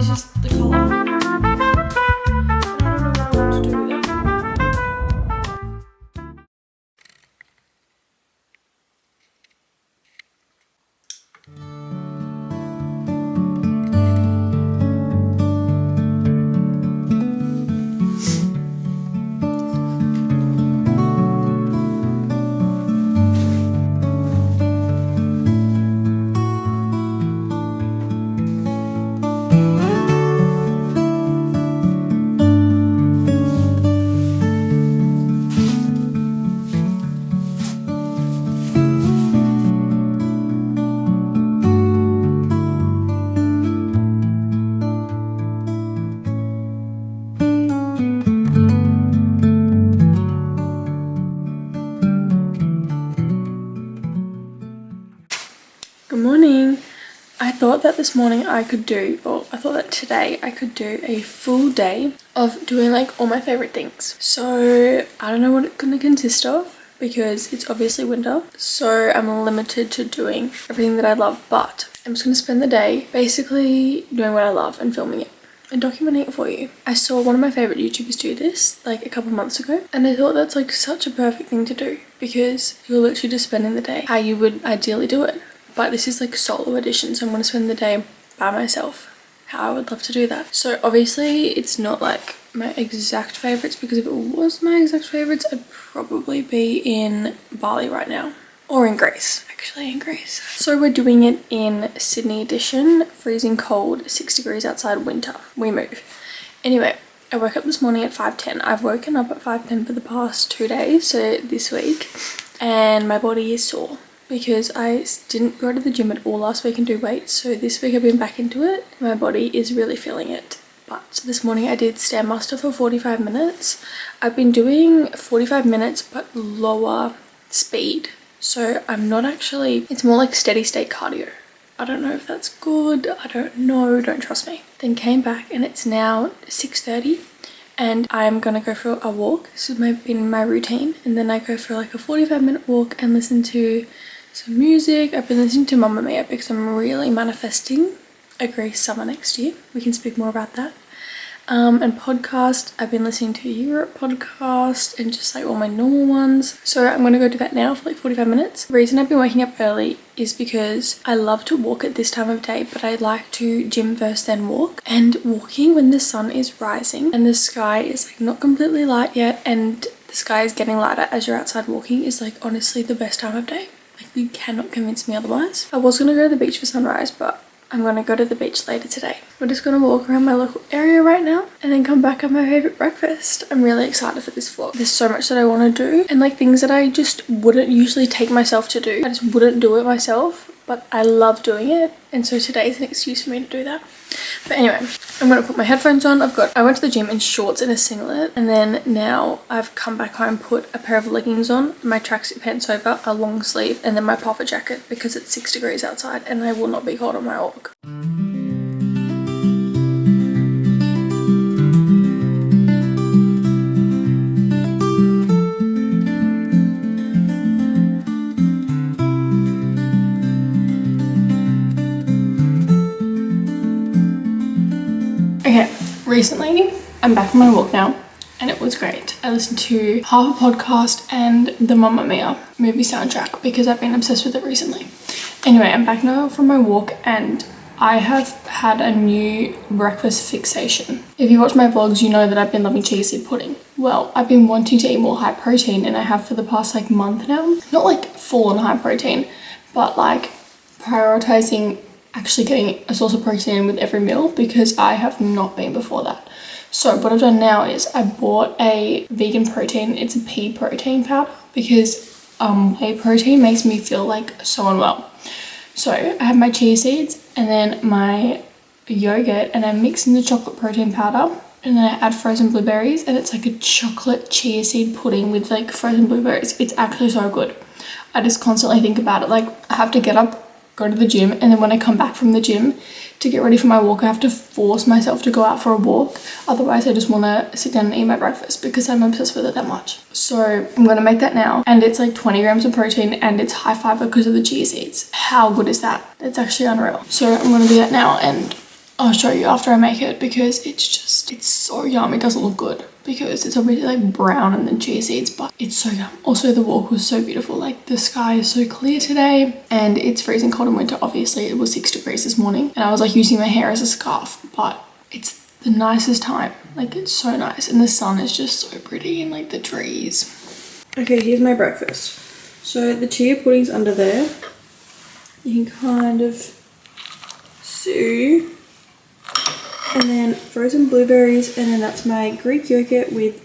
It's just the colour. I don't know what to do with it. Good morning. I thought that this morning I thought that today I could do a full day of doing like all my favorite things. So I don't know what it's gonna consist of because it's obviously winter. So I'm limited to doing everything that I love, but I'm just gonna spend the day basically doing what I love and filming it and documenting it for you. I saw one of my favorite YouTubers do this like a couple months ago, and I thought that's like such a perfect thing to do because you're literally just spending the day how you would ideally do it. But this is like solo edition, so I'm going to spend the day by myself, how I would love to do that. So obviously it's not like my exact favourites, because if it was my exact favourites I'd probably be in Bali right now, or in Greece, actually in Greece. So we're doing it in Sydney edition, freezing cold, 6 degrees outside, winter, we move. Anyway, I woke up this morning at 5:10. I've woken up at 5:10 for the past 2 days, so this week, and my body is sore because I didn't go to the gym at all last week and do weights, so this week I've been back into it. My body is really feeling it. But this morning I did Stairmaster for 45 minutes. I've been doing 45 minutes but lower speed, so I'm not actually, it's more like steady state cardio. I don't know if that's good, I don't know, don't trust me. Then came back and it's now 6:30 and I'm gonna go for a walk. This has been my routine, and then I go for like a 45-minute walk and listen to some music. I've been listening to Mamma Mia because I'm really manifesting a Greece summer next year. We can speak more about that. And podcast, I've been listening to a Europe podcast and just like all my normal ones. So I'm gonna go do that now for like 45 minutes. The reason I've been waking up early is because I love to walk at this time of day, but I like to gym first then walk. And walking when the sun is rising and the sky is like not completely light yet and the sky is getting lighter as you're outside walking is like honestly the best time of day. Like you cannot convince me otherwise. I was gonna go to the beach for sunrise, but I'm gonna go to the beach later today. We're just gonna walk around my local area right now and then come back on my favorite breakfast. I'm really excited for this vlog. There's so much that I want to do and like things that I just wouldn't usually take myself to do. I just wouldn't do it myself, but I love doing it, and so today is an excuse for me to do that. But anyway, I'm gonna put my headphones on. I went to the gym in shorts and a singlet, and then now I've come back home, put a pair of leggings on, my tracksuit pants over, a long sleeve, and then my puffer jacket because it's 6 degrees outside and I will not be cold on my walk. Okay, recently I'm back from my walk now and it was great. I listened to half a podcast and the Mamma Mia movie soundtrack because I've been obsessed with it recently. Anyway, I'm back now from my walk and I have had a new breakfast fixation. If you watch my vlogs, you know that I've been loving chia seed pudding. Well, I've been wanting to eat more high protein and I have for the past like month now. Not like full on high protein, but like prioritizing actually getting a source of protein in with every meal because I have not been before that. So what I've done now is I bought a vegan protein. It's a pea protein powder because whey protein makes me feel like so unwell. So I have my chia seeds and then my yogurt and I mix in the chocolate protein powder and then I add frozen blueberries and it's like a chocolate chia seed pudding with like frozen blueberries. It's actually so good. I just constantly think about it. Like I have to get up, go to the gym, and then when I come back from the gym to get ready for my walk I have to force myself to go out for a walk, otherwise I just want to sit down and eat my breakfast because I'm obsessed with it that much. So I'm going to make that now, and it's like 20 grams of protein and it's high fiber because of the chia seeds. How good is that? It's actually unreal. So I'm going to do that now, and I'll show you after I make it because it's so yum. It doesn't look good because it's obviously like brown and then chia seeds, but it's so yum. Also, the walk was so beautiful. Like the sky is so clear today and it's freezing cold in winter. Obviously it was 6 degrees this morning and I was like using my hair as a scarf, but it's the nicest time. Like it's so nice and the sun is just so pretty and like the trees. Okay, here's my breakfast. So the chia pudding's under there. You can kind of see. And then frozen blueberries, and then that's my Greek yogurt with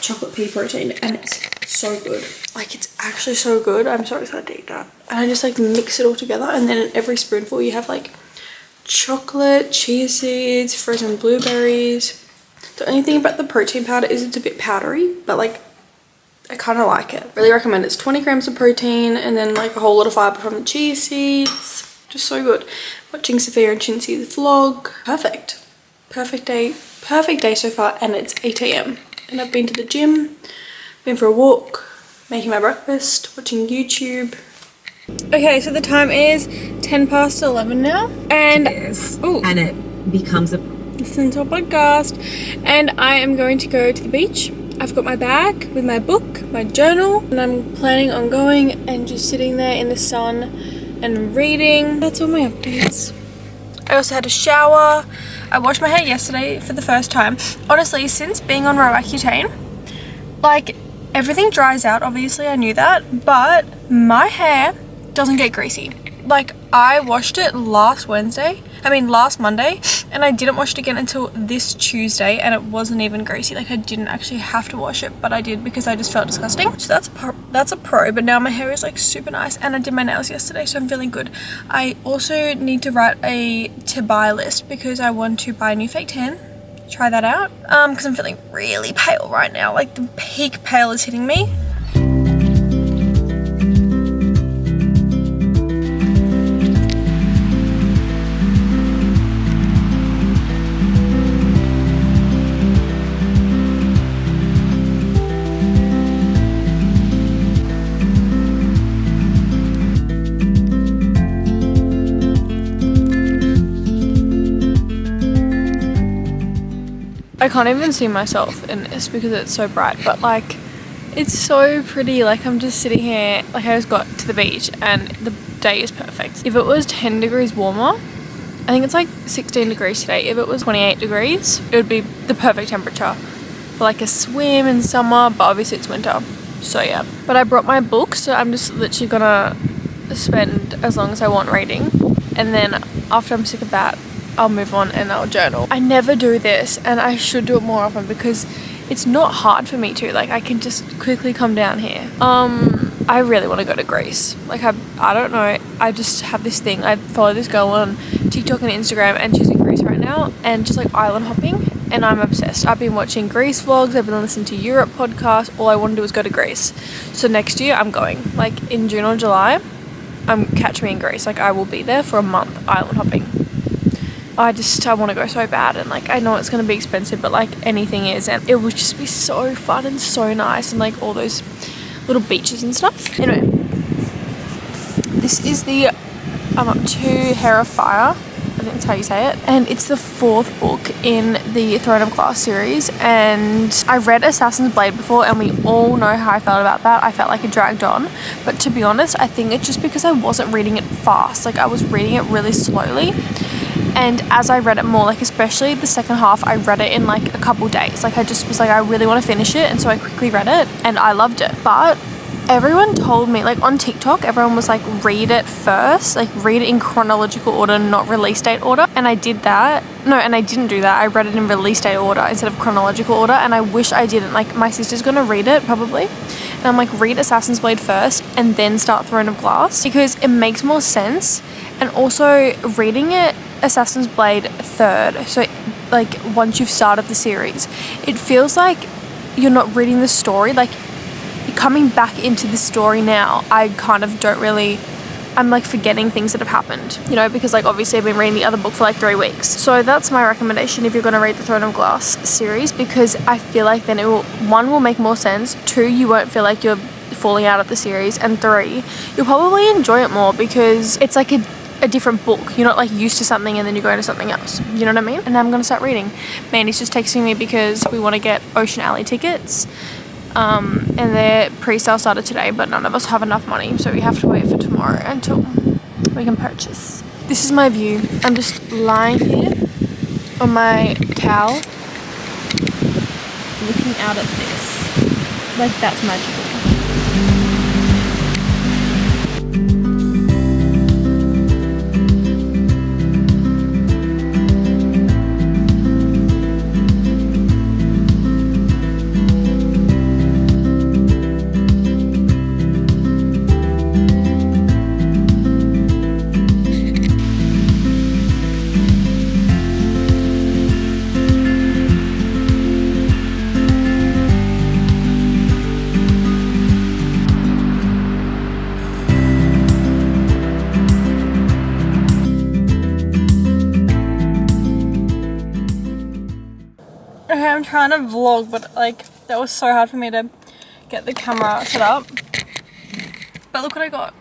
chocolate pea protein, and it's so good. Like it's actually so good. I'm so excited to eat that. And I just like mix it all together, and then in every spoonful you have like chocolate, chia seeds, frozen blueberries. The only thing about the protein powder is it's a bit powdery, but like I kind of like it. Really recommend it. It's 20 grams of protein and then like a whole lot of fiber from the chia seeds. Just so good. Watching Sophia and Chinsy's vlog. Perfect. Perfect day so far, and it's 8 AM and I've been to the gym, been for a walk, making my breakfast, watching YouTube. Okay, so the time is 10 past 11 now, and and it becomes a listen to a podcast, and I am going to go to the beach. I've got my bag with my book, my journal, and I'm planning on going and just sitting there in the sun and reading. That's all my updates. I also had a shower. I washed my hair yesterday for the first time. Honestly, since being on Roaccutane, like everything dries out, obviously I knew that, but my hair doesn't get greasy. Like I washed it last Monday, and I didn't wash it again until this Tuesday, and it wasn't even greasy. Like I didn't actually have to wash it, but I did because I just felt disgusting. So that's a pro, but now my hair is like super nice, and I did my nails yesterday, so I'm feeling good. I also need to write a to buy list because I want to buy a new fake tan. Try that out because I'm feeling really pale right now. Like the peak pale is hitting me. I can't even see myself in this because it's so bright, but like it's so pretty. Like I'm just sitting here, like I just got to the beach and the day is perfect. If it was 10 degrees warmer, I think it's like 16 degrees today. If it was 28 degrees, it would be the perfect temperature for like a swim in summer, but obviously it's winter. So yeah, but I brought my book, so I'm just literally gonna spend as long as I want reading, and then after I'm sick of that, I'll move on and I'll journal. I never do this and I should do it more often because it's not hard for me to. Like I can just quickly come down here. I really want to go to Greece. Like I don't know, I just have this thing. I follow this girl on TikTok and Instagram and she's in Greece right now and just like island hopping, and I'm obsessed. I've been watching Greece vlogs, I've been listening to Europe podcasts. All I want to do is go to Greece. So next year I'm going, like in June or July, catch me in Greece. Like I will be there for a month island hopping. I want to go so bad, and like I know it's going to be expensive, but like anything is, and it would just be so fun and so nice, and like all those little beaches and stuff. Anyway, this is the I'm up to Hair of Fire, I think that's how you say it, and it's the 4th book in the Throne of Glass series, and I read Assassin's Blade before and we all know how I felt about that. I felt like it dragged on, but to be honest I think it's just because I wasn't reading it fast. Like I was reading it really slowly, and as I read it more, like especially the second half, I read it in like a couple days. Like I just was like, I really want to finish it, and so I quickly read it and I loved it. But everyone told me, like on TikTok, everyone was like, read it first, like read it in chronological order, not release date order. And I did that. No, and I didn't do that. I read it in release date order instead of chronological order, and I wish I didn't. Like my sister's gonna read it probably, and I'm like, read Assassin's Blade first and then start Throne of Glass because it makes more sense. And also reading it Assassin's Blade 3rd, so like once you've started the series, it feels like you're not reading the story. Like coming back into the story now, I kind of don't really, I'm like forgetting things that have happened, you know, because like obviously I've been reading the other book for like 3 weeks. So that's my recommendation if you're going to read the Throne of Glass series, because I feel like then it will, 1, will make more sense, 2, you won't feel like you're falling out of the series, and 3, you'll probably enjoy it more because it's like a a different book. You're not like used to something and then you go into something else. You know what I mean? And I'm gonna start reading. Mandy's just texting me because we want to get Ocean Alley tickets. And their pre-sale started today, but none of us have enough money, so we have to wait for tomorrow until we can purchase. This is my view. I'm just lying here on my towel, looking out at this. Like, that's magical. Okay, I'm trying to vlog, but like that was so hard for me to get the camera set up. But look what I got.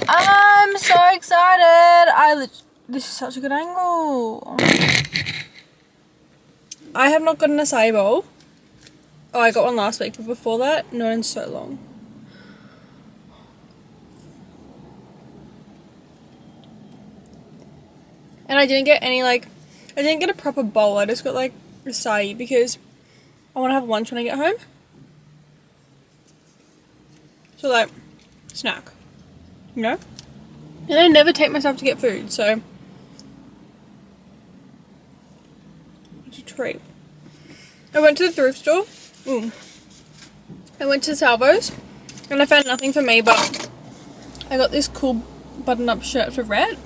I'm so excited. This is such a good angle. I have not gotten an acai bowl. Oh, I got one last week, but before that, not in so long. And I didn't get any I didn't get a proper bowl. I just got like acai because I want to have lunch when I get home. So like, snack, you know? And I never take myself to get food, so it's a treat. I went to the thrift store. I went to Salvo's and I found nothing for me, but I got this cool button-up shirt for Rhett.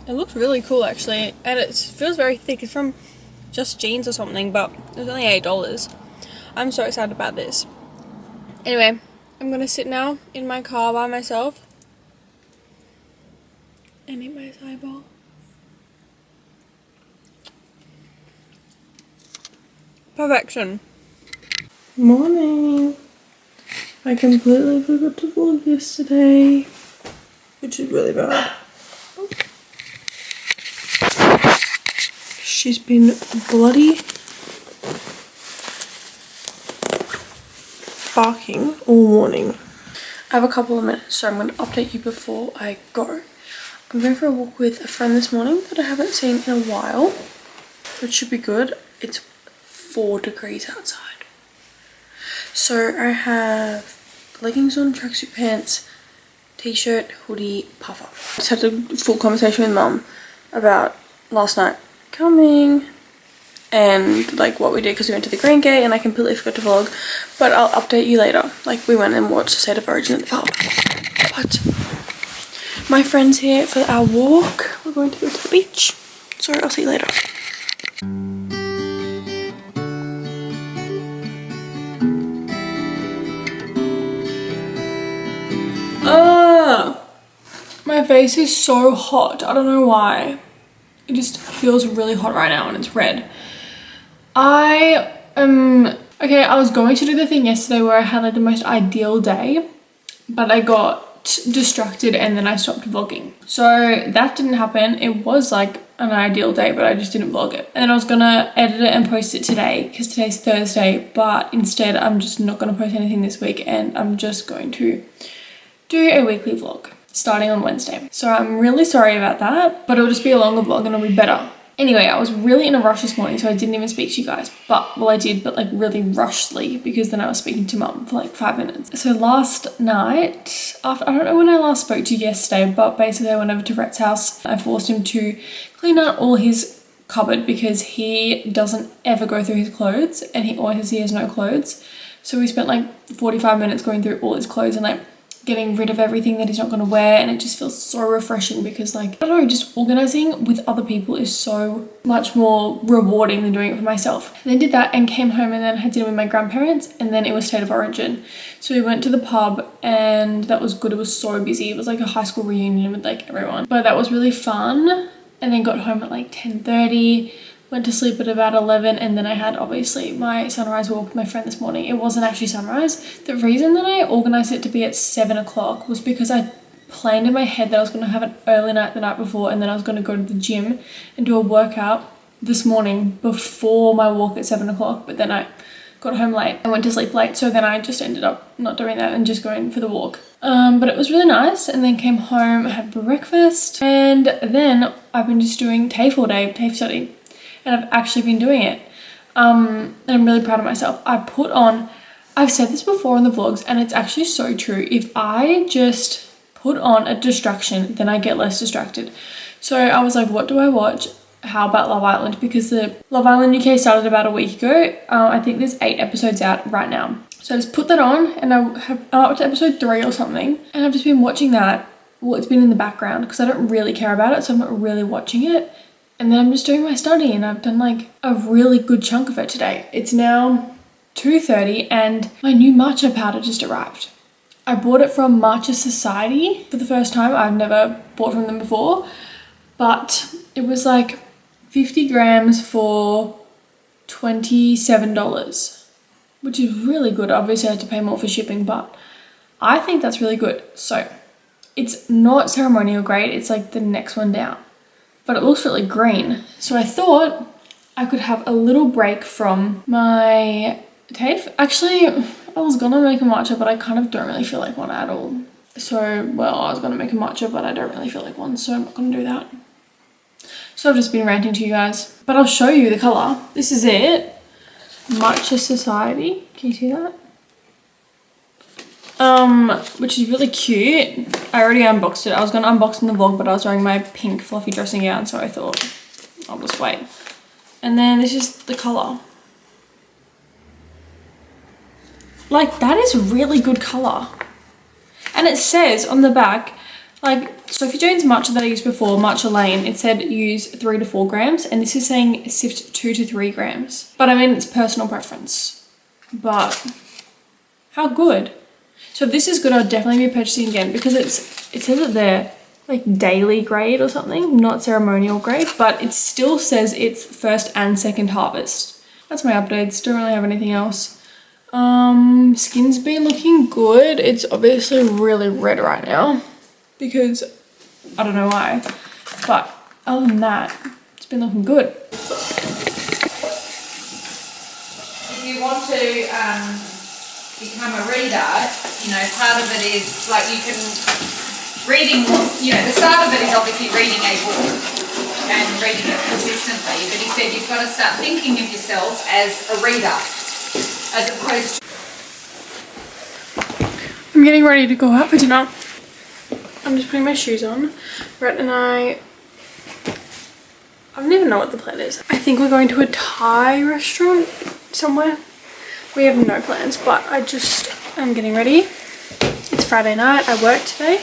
It looks really cool actually, and it feels very thick. It's from Just Jeans or something, but it was only $8. I'm so excited about this. Anyway, I'm gonna sit now in my car by myself and eat my acai bowl. Perfection. Morning. I completely forgot to vlog yesterday, which is really bad. She's been bloody barking all morning. I have a couple of minutes, so I'm going to update you before I go. I'm going for a walk with a friend this morning that I haven't seen in a while, which should be good. It's 4 degrees outside. So I have leggings on, tracksuit pants, t-shirt, hoodie, puffer. I just had a full conversation with Mum about last night coming and like what we did because we went to the Green Gate, and I completely forgot to vlog, but I'll update you later. Like, we went and watched the State of Origin at the farm. But my friend's here for our walk. We're going to go to the beach, so I'll see you later. My face is so hot. I don't know why. It just feels really hot right now and it's red. Okay, I was going to do the thing yesterday where I had like the most ideal day, but I got distracted and then I stopped vlogging. So that didn't happen. It was like an ideal day, but I just didn't vlog it. And then I was gonna edit it and post it today because today's Thursday, but instead I'm just not gonna post anything this week, and I'm just going to do a weekly vlog starting on Wednesday. So I'm really sorry about that, but it'll just be a longer vlog and it'll be better. Anyway, I was really in a rush this morning, so I didn't even speak to you guys. But, well, I did, but like really rushedly, because then I was speaking to Mum for like 5 minutes. So last night, I don't know when I last spoke to you yesterday, but basically I went over to Rhett's house. I forced him to clean out all his cupboard because he doesn't ever go through his clothes, and he always says he has no clothes. So we spent like 45 minutes going through all his clothes and like getting rid of everything that he's not going to wear, and it just feels so refreshing because, like, I don't know, just organizing with other people is so much more rewarding than doing it for myself. And then did that and came home and then had dinner with my grandparents, and then it was State of Origin. So we went to the pub and that was good. It was so busy. It was like a high school reunion with like everyone, but that was really fun. And then got home at like 10:30. Went to sleep at about 11, and then I had obviously my sunrise walk with my friend this morning. It wasn't actually sunrise. The reason that I organized it to be at 7 o'clock was because I planned in my head that I was going to have an early night the night before, and then I was going to go to the gym and do a workout this morning before my walk at 7 o'clock, but then I got home late and went to sleep late, so then I just ended up not doing that and just going for the walk. But it was really nice, and then came home, had breakfast, and then I've been just doing TAFE all day, TAFE study, and I've actually been doing it. And I'm really proud of myself. I've said this before in the vlogs, and it's actually so true. If I just put on a distraction, then I get less distracted. So I was like, what do I watch? How about Love Island? Because the Love Island UK started about a week ago. I think there's 8 episodes out right now. So I just put that on, and I'm up to episode 3 or something, and I've just been watching that. Well, it's been in the background because I don't really care about it, so I'm not really watching it. And then I'm just doing my study, and I've done like a really good chunk of it today. It's now 2:30 and my new matcha powder just arrived. I bought it from Matcha Society for the first time. I've never bought from them before, but it was like 50 grams for $27, which is really good. Obviously I had to pay more for shipping, but I think that's really good. So it's not ceremonial grade, it's like the next one down, but it looks really green. So I thought I could have a little break from my TAFE. Actually, I was gonna make a matcha, but I kind of don't really feel like one at all. So, well, I was gonna make a matcha, but I don't really feel like one, so I'm not gonna do that. So I've just been ranting to you guys, but I'll show you the colour. This is it. Matcha Society. Can you see that? Which is really cute. I already unboxed it. I was gonna unbox in the vlog, but I was wearing my pink fluffy dressing gown, so I thought I'll just wait. And then this is the colour. Like, that is really good colour. And it says on the back, like, Sophie Jones matcha that I used before, Matcha Lane, it said use 3 to 4 grams, and this is saying sift 2 to 3 grams. But I mean, it's personal preference. But how good. So if this is good, I'll definitely be purchasing again, because it says it there, like daily grade or something, not ceremonial grade, but it still says it's first and second harvest. That's my updates. Don't really have anything else. Skin's been looking good. It's obviously really red right now because I don't know why, but other than that, it's been looking good. If you want to become a reader, you know, part of it is like you can reading, you know, the start of it is obviously reading a book and reading it consistently, but he said you've got to start thinking of yourself as a reader as opposed to... I'm getting ready to go out for dinner. I'm just putting my shoes on. Brett and I don't even know what the plan is. I think we're going to a Thai restaurant somewhere. We have no plans, but I'm getting ready. It's Friday night. I work today.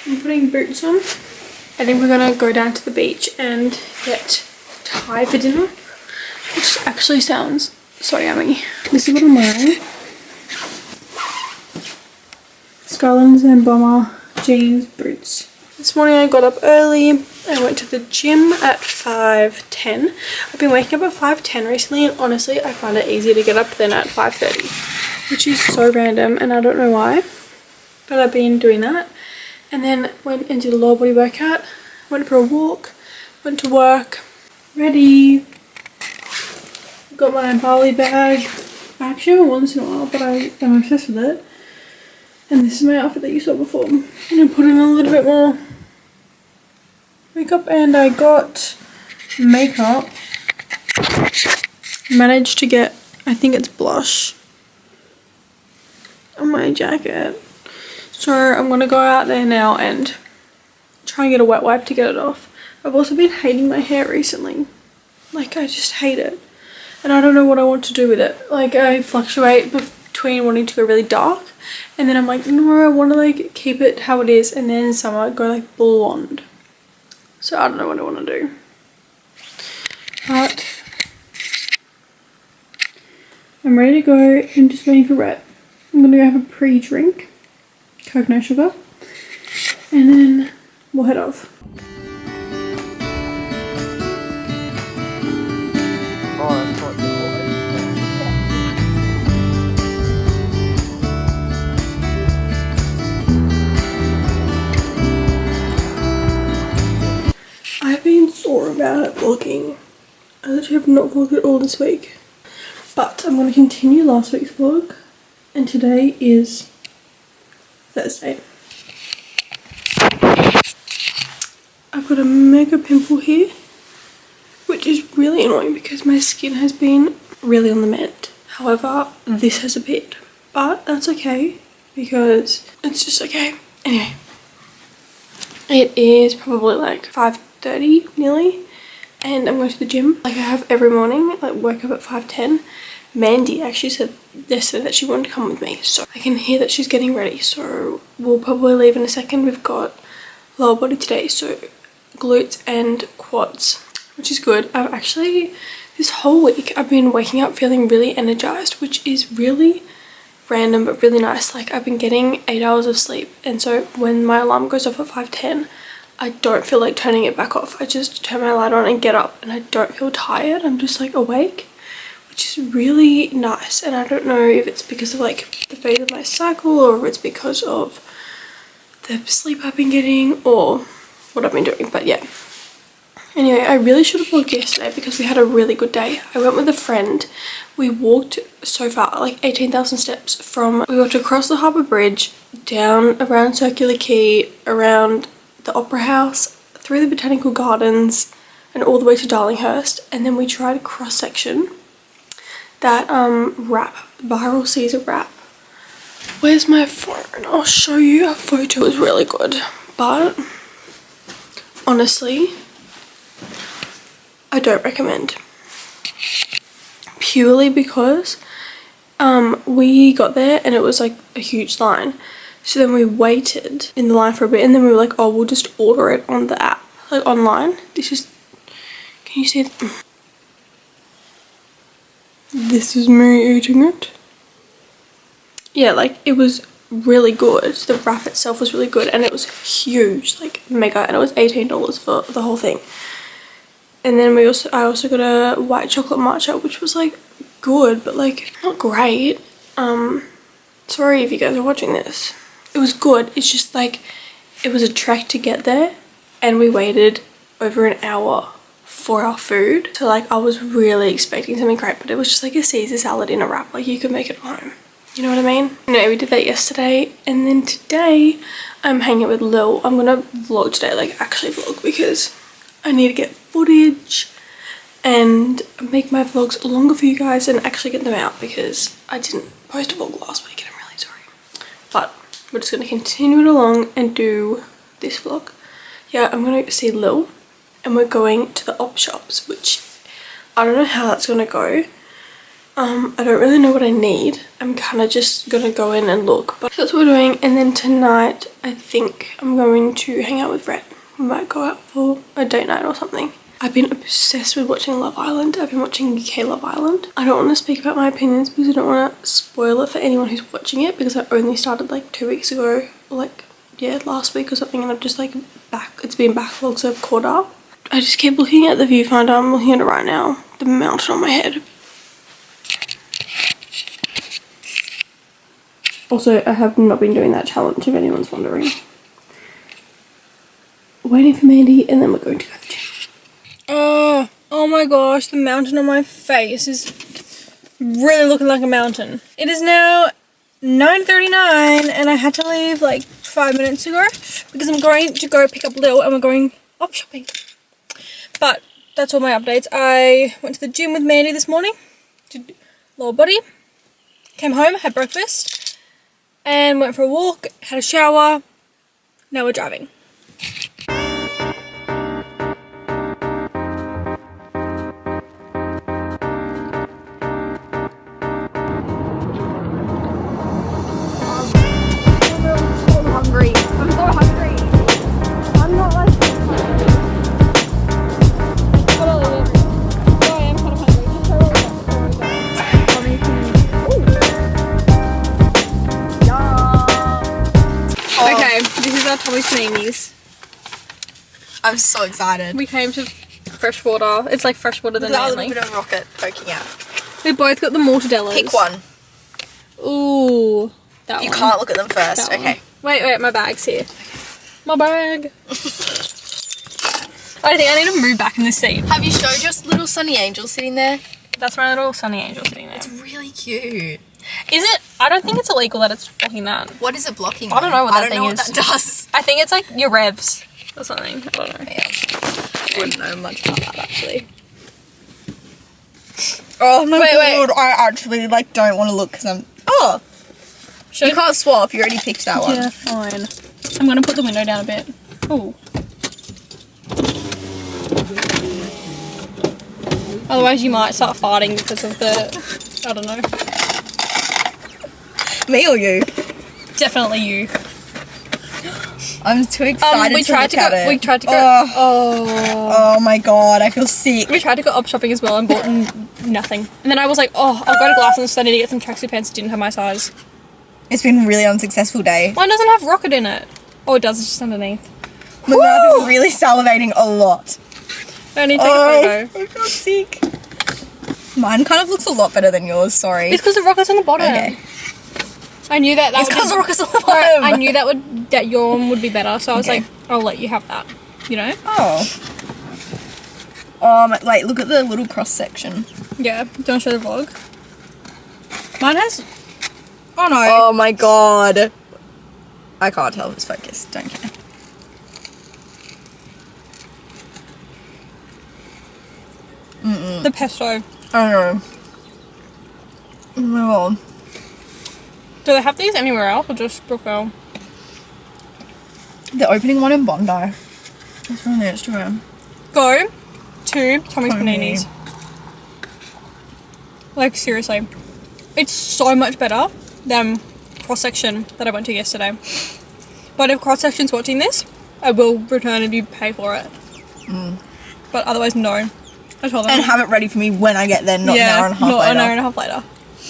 I'm putting boots on. I think we're gonna go down to the beach and get Thai for dinner, which actually sounds so yummy. This is what I'm wearing. Scarlins and bomber jeans, boots. This morning I got up early. I went to the gym at 5:10. I've been waking up at 5:10 recently, and honestly I find it easier to get up than at 5:30, which is so random and I don't know why, but I've been doing that. And then went and did a lower body workout, went for a walk, went to work, ready. Got my Bali bag. I actually haven't worn this in a while, but I am obsessed with it. And this is my outfit that you saw before. And I put in a little bit more makeup, and I got makeup. Managed to get, I think it's blush on my jacket. So I'm gonna go out there now and try and get a wet wipe to get it off. I've also been hating my hair recently. Like, I just hate it. And I don't know what I want to do with it. Like, I fluctuate between wanting to go really dark, and then I'm like, no, I want to like keep it how it is, and then in summer go like blonde. So I don't know what I want to do. But I'm ready to go and just waiting for Rhett. I'm gonna go have a pre-drink, Coke no sugar, and then we'll head off. vlogging. I literally have not vlogged at all this week. But I'm going to continue last week's vlog. And today is Thursday. I've got a mega pimple here, which is really annoying because my skin has been really on the mend. However, this has appeared, but that's okay because it's just okay. Anyway, it is probably like 5:30 nearly, and I'm going to the gym like I have every morning. Like wake up at 5:10. Mandy actually said yesterday that she wanted to come with me, so I can hear that she's getting ready, so we'll probably leave in a second. We've got lower body today, so glutes and quads, which is good. I've actually, this whole week I've been waking up feeling really energized, which is really random but really nice. Like I've been getting 8 hours of sleep, and so when my alarm goes off at 5:10, I don't feel like turning it back off. I just turn my light on and get up, and I don't feel tired. I'm just like awake, which is really nice. And I don't know if it's because of like the phase of my cycle, or if it's because of the sleep I've been getting, or what I've been doing, but yeah. Anyway, I really should have vlogged yesterday because we had a really good day. I went with a friend. We walked so far, like 18,000 steps we walked across the harbour bridge, down around Circular Quay, around the Opera House, through the Botanical Gardens, and all the way to Darlinghurst. And then we tried a cross section, that wrap, Viral Caesar wrap. Where's my phone? I'll show you. A photo. It was really good, but honestly, I don't recommend. Purely because we got there and it was like a huge line. So then we waited in the line for a bit, and then we were like, oh, we'll just order it on the app, like online. This is, can you see it? This is me eating it. Yeah, like it was really good. The wrap itself was really good, and it was huge, like mega, and it was $18 for the whole thing. And then I also got a white chocolate matcha, which was like good, but like not great. Sorry if you guys are watching this. It was good. It's just like it was a trek to get there, and we waited over an hour for our food. So like I was really expecting something great, but it was just like a Caesar salad in a wrap. Like you could make it at home. You know what I mean? No, we did that yesterday, and then today I'm hanging with Lil. I'm gonna vlog today, like actually vlog, because I need to get footage and make my vlogs longer for you guys and actually get them out, because I didn't post a vlog last week and I'm really sorry. But we're just gonna continue it along and do this vlog. Yeah, I'm gonna see Lil, and we're going to the op shops, which I don't know how that's gonna go. I don't really know what I need. I'm kind of just gonna go in and look, but that's what we're doing. And then tonight I think I'm going to hang out with Rhett. We might go out for a date night or something. I've been obsessed with watching Love Island. I've been watching UK Love Island. I don't want to speak about my opinions because I don't want to spoil it for anyone who's watching it, because I only started like 2 weeks ago, or like, yeah, last week or something, and I'm just like it's been backlogged, so I've caught up. I just keep looking at the viewfinder. I'm looking at it right now. The mountain on my head. Also, I have not been doing that challenge, if anyone's wondering. Waiting for Mandy, and then we're going to go to the gym. Oh my gosh, the mountain on my face is really looking like a mountain. It is now 9:39, and I had to leave like 5 minutes ago because I'm going to go pick up Lil, and we're going op shopping. But that's all my updates. I went to the gym with Mandy this morning to lower body, came home, had breakfast, and went for a walk, had a shower. Now we're driving. I'm so excited. We came to freshwater. It's like freshwater than There's a Manly. little bit of rocket poking out. We both got the mortadellas. Pick one. Ooh, that You one. can't look at them first. That Okay. one. Wait, my bag's here. My bag. I think I need to move back in this seat. Have you showed your little sunny angel sitting there? That's my little sunny angel sitting there. It's really cute. Is it? I don't think it's illegal that it's blocking that. What is it blocking? I don't know what that thing I don't know is. what that does. I think it's like your revs or something. I don't know. Yeah. I wouldn't know much about that actually. Oh my god, I actually like don't want to look because I'm... Oh! You can't swap, you already picked that one. Yeah, fine. I'm going to put the window down a bit. Oh. Otherwise you might start farting because of the... I don't know. Me or you? Definitely you. I'm too excited we to tried look to go, at it. We tried to go... Oh my god, I feel sick. We tried to go up shopping as well and bought nothing. And then I was like, oh, I'll go to Glassons so I need to get some tracksuit pants that didn't have my size. It's been a really unsuccessful day. Mine doesn't have rocket in it. Oh, it does, it's just underneath. My mouth is really salivating a lot. I need to take a photo. I feel sick. Mine kind of looks a lot better than yours, sorry. It's because the rocket's on the bottom. Okay. I knew that It's because the rocket's on the bottom. I knew that your one would be better, so I was Okay. like, I'll let you have that. You know? Wait, look at the little cross section. Yeah. Don't show the vlog. Mine has... Oh no. Oh my god. I can't tell if it's focused, don't care. The pesto. I don't know. Oh my god. Do they have these anywhere else or just Brookville? They're opening one in Bondi. That's on their Instagram. Go to Tommy's Tommy. Paninis. Like, seriously. It's so much better than Cross Section that I went to yesterday. But if Cross Section's watching this, I will return if you pay for it. But otherwise, no. I told them. And have it ready for me when I get there, not an hour and a half not later. an hour and a half later.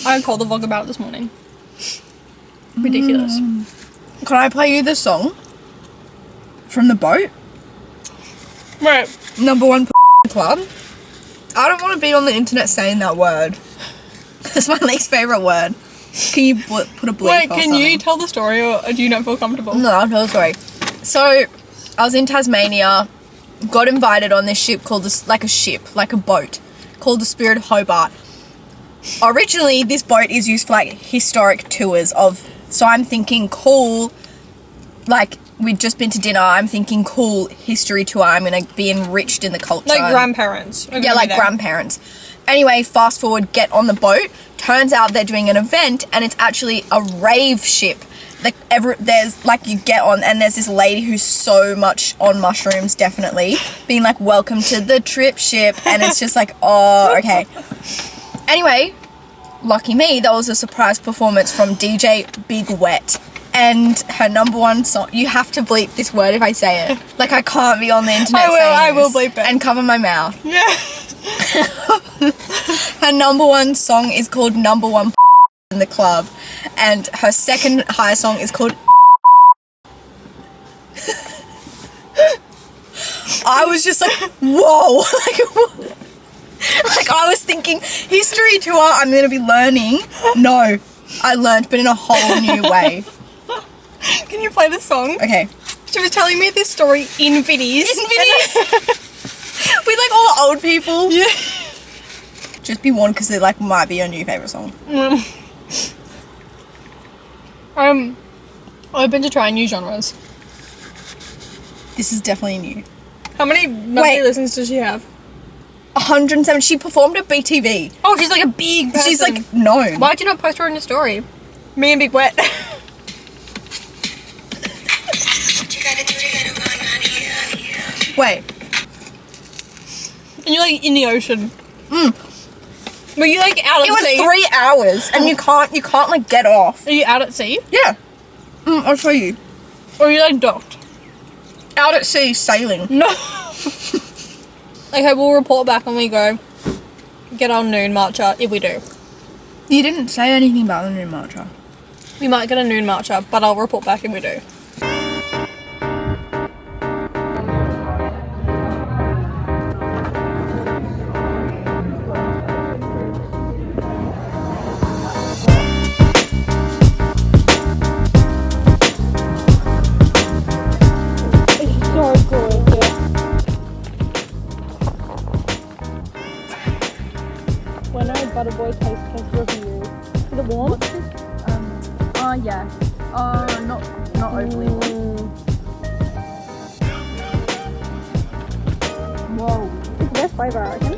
I told the vlog about it this morning. Ridiculous. Can I play you the song? From the boat? Right. Number one club. I don't want to be on the internet saying that word. That's my least favourite word. Can you put a bleep Wait, or can something? you tell the story or do you not feel comfortable? No, I'll tell the story. So, I was in Tasmania, got invited on this ship called like a boat, called the Spirit of Hobart. Originally, this boat is used for like historic tours of, so I'm thinking cool, like we'd just been to dinner, I'm thinking cool history tour, I'm gonna be enriched in the culture. Like grandparents. Yeah, like grandparents. Anyway, fast forward, get on the boat. Turns out they're doing an event, and it's actually a rave ship. Like there's like you get on, and there's this lady who's so much on mushrooms, definitely being like, "Welcome to the trip ship," and it's just like, oh, okay. Anyway, lucky me, there was a surprise performance from DJ Big Wet. And her number one song, you have to bleep this word if I say it. Like, I can't be on the internet I will saying bleep this it. and cover my mouth. Yeah. Her number one song is called Number One in the Club. And her second highest song is called I was just like, whoa. Like, I was thinking, history tour, I'm going to be learning. No, I learned, but in a whole new way. Can you play the song? Okay. She was telling me this story in Vinny's. With like all the old people. Yeah. Just be warned because it like might be your new favourite song. Open to trying new genres. This is definitely new. How many monthly listens does she have? 107. She performed at BTV. Oh, she's like a big person. She's like known. Why'd you not post her on your story? Me and Big Wet. Wait. And you're like in the ocean. Were you like out at It was sea? 3 hours and you can't like get off. Are you out at sea? Yeah. I'll show you. Or are you like docked? Out at sea sailing. No. Okay, we'll report back when we go get our noon matcha, if we do. You didn't say anything about the new matcha. We might get a noon matcha, but I'll report back if we do. Butterboy taste test review. Is it warm? Oh yeah. Oh, not overly warm. Whoa. It's the best flavour, I reckon.